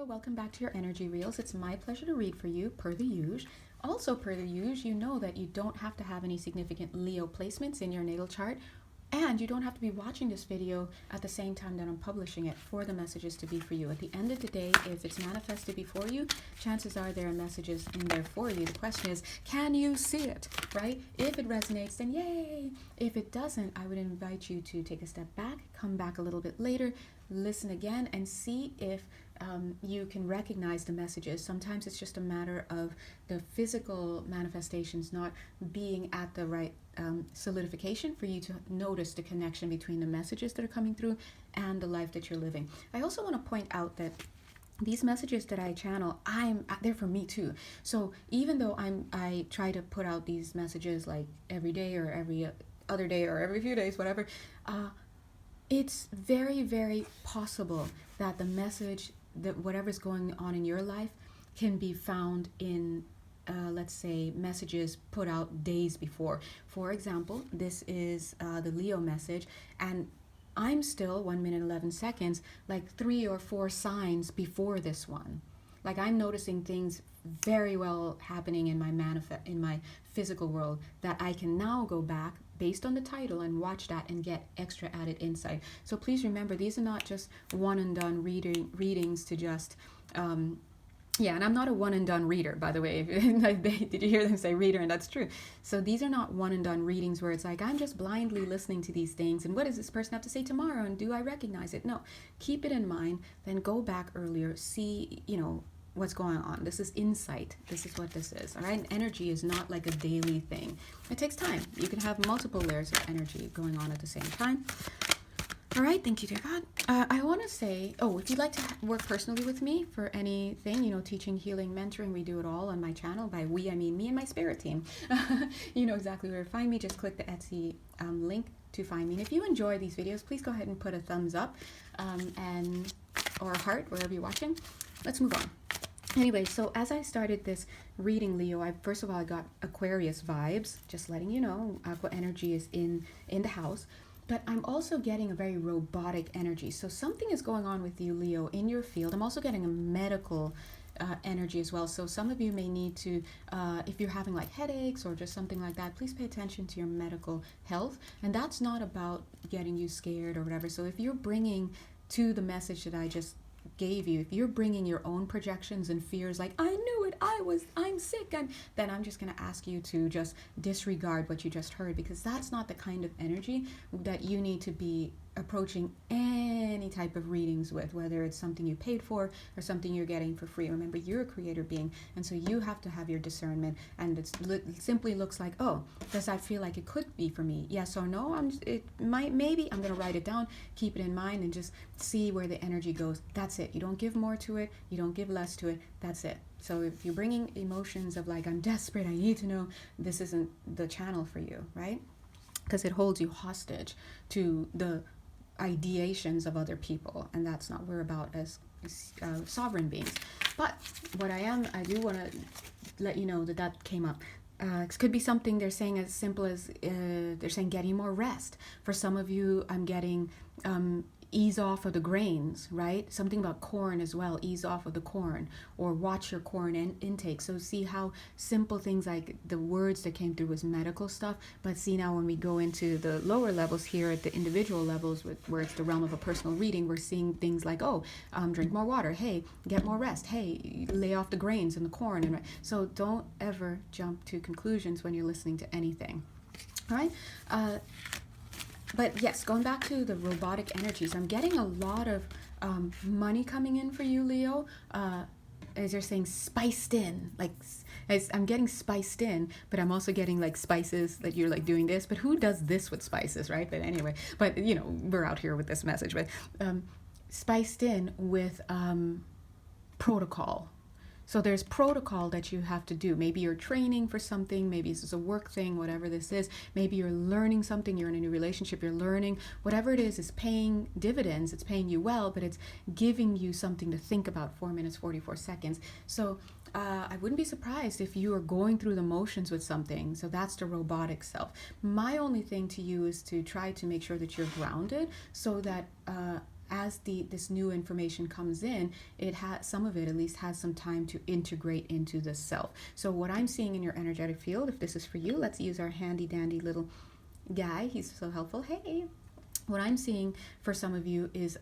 Leo, welcome back to your energy reels. It's my pleasure to read for you, per the usual. Also, per the usual, you know that you don't have to have any significant Leo placements in your natal chart, and you don't have to be watching this video at the same time that I'm publishing it for the messages to be for you. At the end of the day, if it's manifested before you, chances are there are messages in there for you. The question is, can you see it, right? If it resonates, then yay. If it doesn't, I would invite you to take a step back, come back a little bit later, listen again, and see if you can recognize the messages. Sometimes it's just a matter of the physical manifestations not being at the right solidification for you to notice the connection between the messages that are coming through and the life that you're living. I also want to point out that these messages that I channel, they're for me too. So even though I try to put out these messages like every day or every other day or every few days, whatever, it's very, very possible that the message, that whatever's going on in your life, can be found in let's say messages put out days before. For example, this is the Leo message, and I'm still 1 minute 11 seconds, like 3 or 4 signs before this one. Like I'm noticing things very well happening in my physical world that I can now go back based on the title and watch that and get extra added insight. So please remember, these are not just one and done readings to just yeah, and I'm not a one and done reader, by the way. Did you hear them say reader? And that's true. So these are not one and done readings where it's like, I'm just blindly listening to these things. And what does this person have to say tomorrow? And do I recognize it? No, keep it in mind. Then go back earlier, see, what's going on. This is insight. This is what this is. All right. And energy is not like a daily thing. It takes time. You can have multiple layers of energy going on at the same time. All right, thank you, dear God. I want to say, if you'd like to work personally with me for anything, teaching, healing, mentoring, we do it all on my channel. By we, I mean me and my spirit team. You know exactly where to find me. Just click the Etsy link to find me. And if you enjoy these videos, please go ahead and put a thumbs up or a heart wherever you're watching. Let's move on. Anyway, so as I started this reading, Leo, first of all, I got Aquarius vibes, just letting you know. Aqua energy is in the house. But I'm also getting a very robotic energy. So something is going on with you, Leo, in your field. I'm also getting a medical energy as well. So some of you may need to, if you're having like headaches or just something like that, please pay attention to your medical health. And that's not about getting you scared or whatever. So if you're bringing to the message that I just gave you, if you're bringing your own projections and fears like, I knew it, I'm sick, then I'm just going to ask you to just disregard what you just heard, because that's not the kind of energy that you need to be approaching any type of readings with, whether it's something you paid for or something you're getting for free. Remember, you're a creator being, and so you have to have your discernment, and it simply looks like, does that feel like it could be for me? Yes or no? Maybe I'm going to write it down, keep it in mind, and just see where the energy goes. That's it. You don't give more to it, you don't give less to it. That's it. So if you're bringing emotions of like, I'm desperate, I need to know, this isn't the channel for you, right? Because it holds you hostage to the ideations of other people, and that's not what we're about as sovereign beings. But what I do want to let you know that came up. It could be something they're saying as simple as they're saying getting more rest. For some of you, I'm getting ease off of the grains, right? Something about corn as well, ease off of the corn, or watch your corn intake. So see how simple things like the words that came through was medical stuff, but see now when we go into the lower levels here at the individual levels where it's the realm of a personal reading, we're seeing things like, drink more water, hey, get more rest, hey, lay off the grains and the corn. And so don't ever jump to conclusions when you're listening to anything. All right? But yes, going back to the robotic energies, I'm getting a lot of money coming in for you, Leo. As they're saying, spiced in. Like, as I'm getting spiced in, but I'm also getting like spices that you're like doing this. But who does this with spices, right? But anyway, we're out here with this message. But spiced in with protocol. So there's protocol that you have to do. Maybe you're training for something, maybe this is a work thing, whatever this is. Maybe you're learning something, you're in a new relationship, you're learning. Whatever it is paying dividends, it's paying you well, but it's giving you something to think about. 4 minutes, 44 seconds. So I wouldn't be surprised if you are going through the motions with something. So that's the robotic self. My only thing to you is to try to make sure that you're grounded so that as this new information comes in, it has, some of it at least has some time to integrate into the self. So what I'm seeing in your energetic field, if this is for you, let's use our handy dandy little guy. He's so helpful. Hey, what I'm seeing for some of you is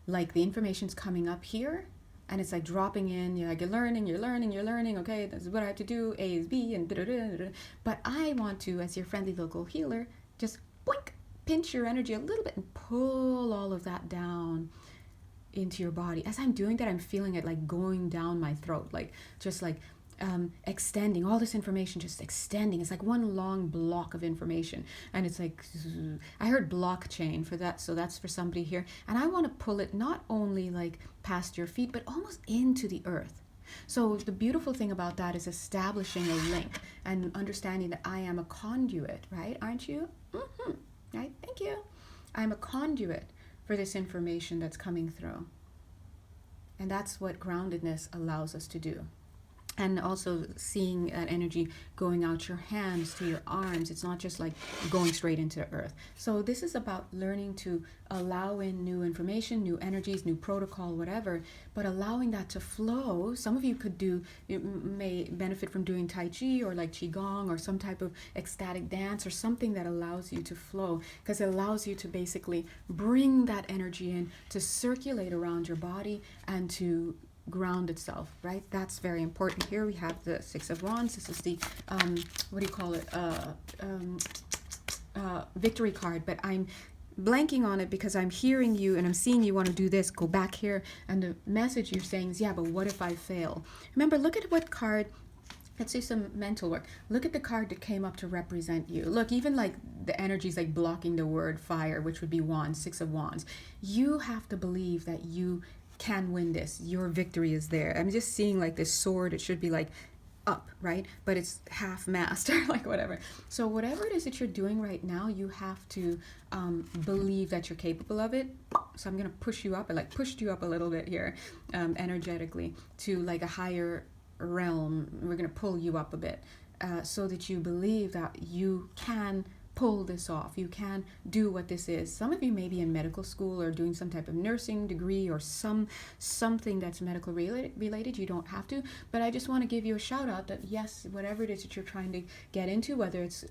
like the information's coming up here, and it's like dropping in. You're like, you're learning. Okay, this is what I have to do. A is B, and da-da-da-da-da. But I want to, as your friendly local healer, just boink, pinch your energy a little bit and pull all of that down into your body. As I'm doing that, I'm feeling it like going down my throat, like just like extending all this information, just extending. It's like one long block of information, and it's like, I heard blockchain for that, so that's for somebody here. And I want to pull it not only like past your feet, but almost into the earth. So the beautiful thing about that is establishing a link and understanding that I am a conduit, right? Aren't you? Right? Thank you. I'm a conduit for this information that's coming through. And that's what groundedness allows us to do. And also seeing that energy going out your hands to your arms. It's not just like going straight into the earth. So this is about learning to allow in new information, new energies, new protocol, whatever, but allowing that to flow. Some of you could do, you may benefit from doing Tai Chi or like Qigong or some type of ecstatic dance or something that allows you to flow, because it allows you to basically bring that energy in to circulate around your body and to ground itself, right? That's very important. Here we have the Six of Wands. This is the what do you call it, victory card, but I'm blanking on it because I'm hearing you and I'm seeing you want to do this, go back here, and the message you're saying is, yeah, but what if I fail? Remember, look at what card. Let's do some mental work. Look at the card that came up to represent you. Look, even like the energy's like blocking the word fire, which would be Wands, Six of Wands. You have to believe that you can win this. Your victory is there. I'm just seeing like this sword. It should be like up, right? But it's half mast or like whatever. So whatever it is that you're doing right now, you have to believe that you're capable of it. So I'm going to push you up. I like pushed you up a little bit here energetically to like a higher realm. We're going to pull you up a bit so that you believe that you can pull this off. You can do what this is. Some of you may be in medical school or doing some type of nursing degree or something that's medical related. You don't have to, but I just want to give you a shout out that yes, whatever it is that you're trying to get into, whether it's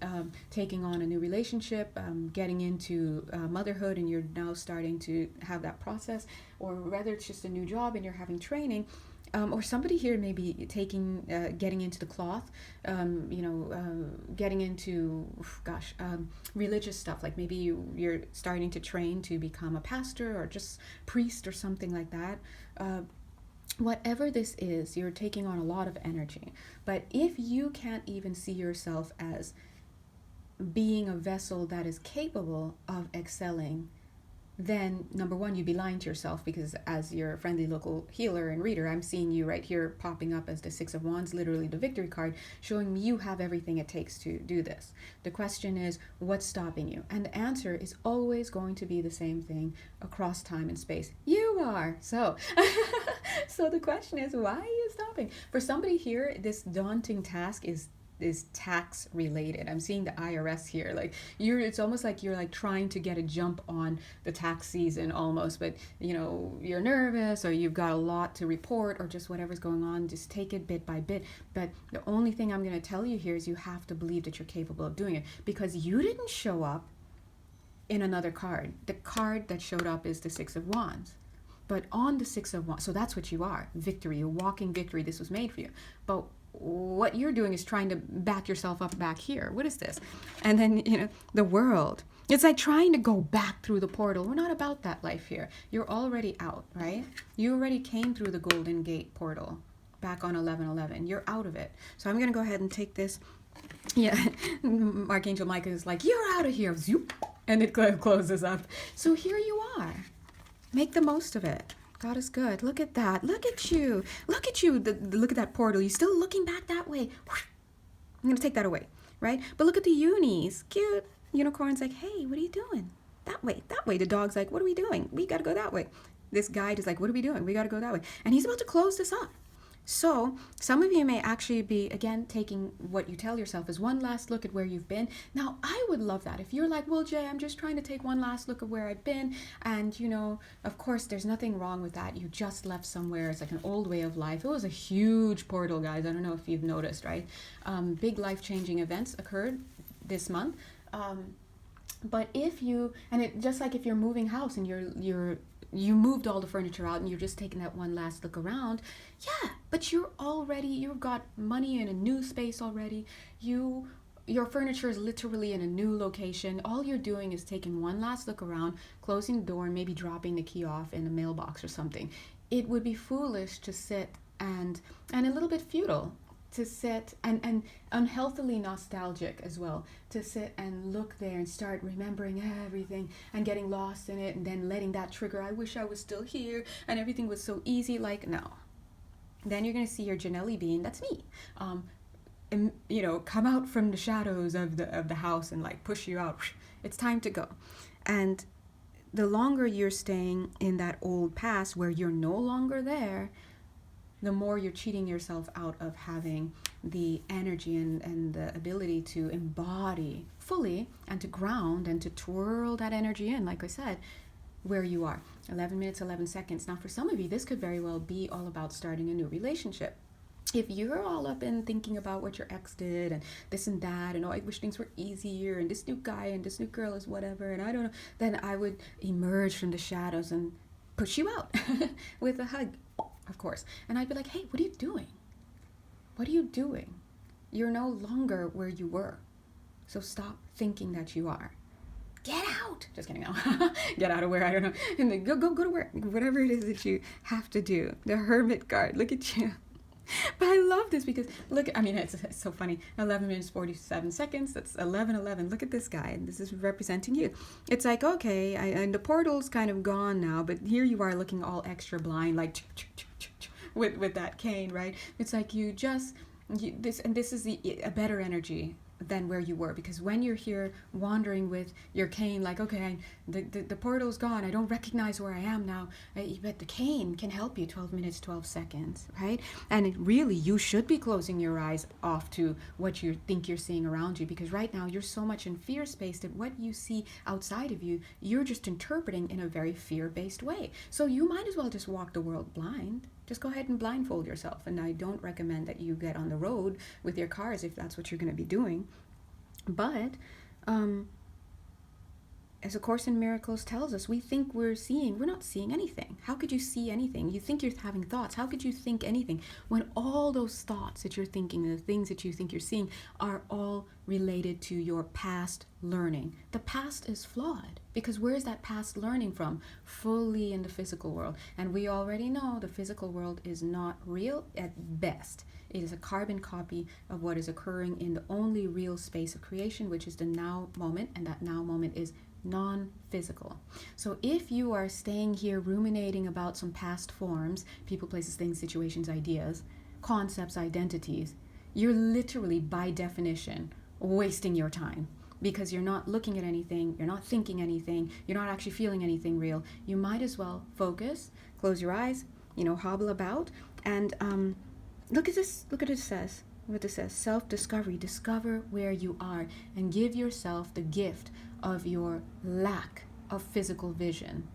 taking on a new relationship, getting into motherhood and you're now starting to have that process, or whether it's just a new job and you're having training, or somebody here may be getting into the cloth, getting into, religious stuff. Like maybe you're starting to train to become a pastor or just priest or something like that. Whatever this is, you're taking on a lot of energy. But if you can't even see yourself as being a vessel that is capable of excelling, then number one, you'd be lying to yourself, because as your friendly local healer and reader, I'm seeing you right here popping up as the Six of Wands, literally the victory card, showing me you have everything it takes to do this. The question is, what's stopping you? And the answer is always going to be the same thing across time and space. You are. So the question is, why are you stopping? For somebody here, this daunting task is tax related. I'm seeing the IRS here. Like it's almost like you're like trying to get a jump on the tax season almost, but you're nervous or you've got a lot to report or just whatever's going on. Just take it bit by bit. But the only thing I'm going to tell you here is you have to believe that you're capable of doing it, because you didn't show up in another card. The card that showed up is the Six of Wands. But on the Six of Wands, so that's what you are. Victory, a walking victory. This was made for you. But what you're doing is trying to back yourself up back here. What is this? And then, the world. It's like trying to go back through the portal. We're not about that life here. You're already out, right? You already came through the Golden Gate portal back on 11/11. You're out of it. So I'm going to go ahead and take this. Yeah, Archangel Michael is like, you're out of here. Zoop. And it closes up. So here you are. Make the most of it. God is good. Look at that. Look at you. Look at you. Look at that portal. You're still looking back that way. I'm going to take that away, right? But look at the unis. Cute. Unicorn's like, hey, what are you doing? That way, that way. The dog's like, what are we doing? We got to go that way. This guide is like, what are we doing? We got to go that way. And he's about to close this up. So some of you may actually be, again, taking what you tell yourself as one last look at where you've been. Now, I would love that. If you're like, well, Jay, I'm just trying to take one last look at where I've been. And, of course, there's nothing wrong with that. You just left somewhere. It's like an old way of life. It was a huge portal, guys. I don't know if you've noticed, right? Big life-changing events occurred this month. But just like if you're moving house and you moved all the furniture out and you're just taking that one last look around, yeah, but you've got money in a new space already. Your furniture is literally in a new location. All you're doing is taking one last look around, closing the door, and maybe dropping the key off in the mailbox or something. It would be foolish to sit and a little bit futile to sit and unhealthily nostalgic as well, to sit and look there and start remembering everything and getting lost in it and then letting that trigger, I wish I was still here and everything was so easy. Like, no. Then you're going to see your Janelli being, that's me, come out from the shadows of the house and like push you out. It's time to go. And the longer you're staying in that old past where you're no longer there, the more you're cheating yourself out of having the energy and the ability to embody fully and to ground and to twirl that energy in, like I said, where you are. 11 minutes, 11 seconds. Now, for some of you, this could very well be all about starting a new relationship. If you're all up in thinking about what your ex did and this and that and I wish things were easier and this new guy and this new girl is whatever and I don't know, then I would emerge from the shadows and push you out with a hug. Of course. And I'd be like, hey, what are you doing? What are you doing? You're no longer where you were. So stop thinking that you are. Get out. Just kidding. No. Get out of where, I don't know. And then go to work. Whatever it is that you have to do. The hermit card. Look at you. But I love this because it's so funny. 11 minutes, 47 seconds. That's 11:11. Look at this guy. And this is representing you. It's like, okay, and the portal's kind of gone now, but here you are looking all extra blind, like with that cane, right? It's like this is a better energy than where you were, because when you're here wandering with your cane, like, okay, the portal's gone, I don't recognize where I am now, but the cane can help you. 12 minutes, 12 seconds, right? And really, you should be closing your eyes off to what you think you're seeing around you, because right now you're so much in fear space that what you see outside of you, you're just interpreting in a very fear-based way. So you might as well just walk the world blind. Just go ahead and blindfold yourself. And I don't recommend that you get on the road with your cars if that's what you're going to be doing. But as A Course in Miracles tells us, we think we're not seeing anything. How could you see anything? You think you're having thoughts. How could you think anything when all those thoughts that you're thinking, the things that you think you're seeing, are all related to your past learning? The past is flawed, because where is that past learning from? Fully in the physical world. And we already know the physical world is not real at best. It is a carbon copy of what is occurring in the only real space of creation, which is the now moment, and that now moment is non-physical. So if you are staying here ruminating about some past forms, people, places, things, situations, ideas, concepts, identities, you're literally, by definition, wasting your time, because you're not looking at anything, you're not thinking anything, you're not actually feeling anything real. You might as well focus, close your eyes, hobble about, and look at this. Look at what it says. Self-discovery. Discover where you are and give yourself the gift of your lack of physical vision,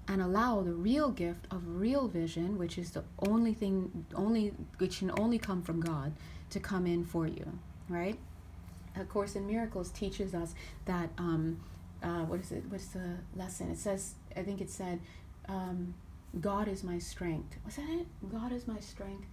and allow the real gift of real vision, which is the which can only come from God, to come in for you, right? A Course in Miracles teaches us that what's the lesson? It says, I think it said, God is my strength. Was that it? God is my strength.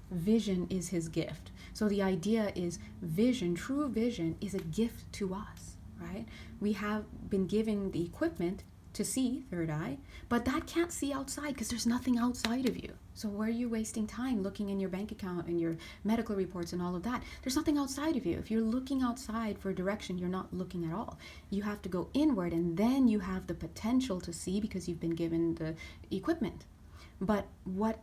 Vision is his gift. So the idea is vision, true vision, is a gift to us, right? We have been given the equipment to see, third eye, but that can't see outside because there's nothing outside of you. So where are you wasting time looking in your bank account and your medical reports and all of that? There's nothing outside of you. If you're looking outside for direction, you're not looking at all. You have to go inward, and then you have the potential to see because you've been given the equipment. But what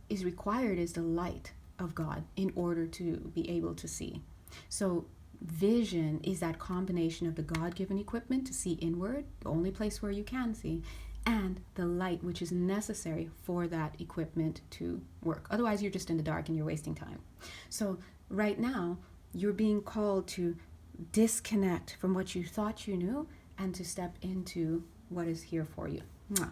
is required is the light of God in order to be able to see. So vision is that combination of the God-given equipment to see inward, the only place where you can see, and the light which is necessary for that equipment to work. Otherwise, you're just in the dark and you're wasting time. So right now, you're being called to disconnect from what you thought you knew and to step into what is here for you. Mwah.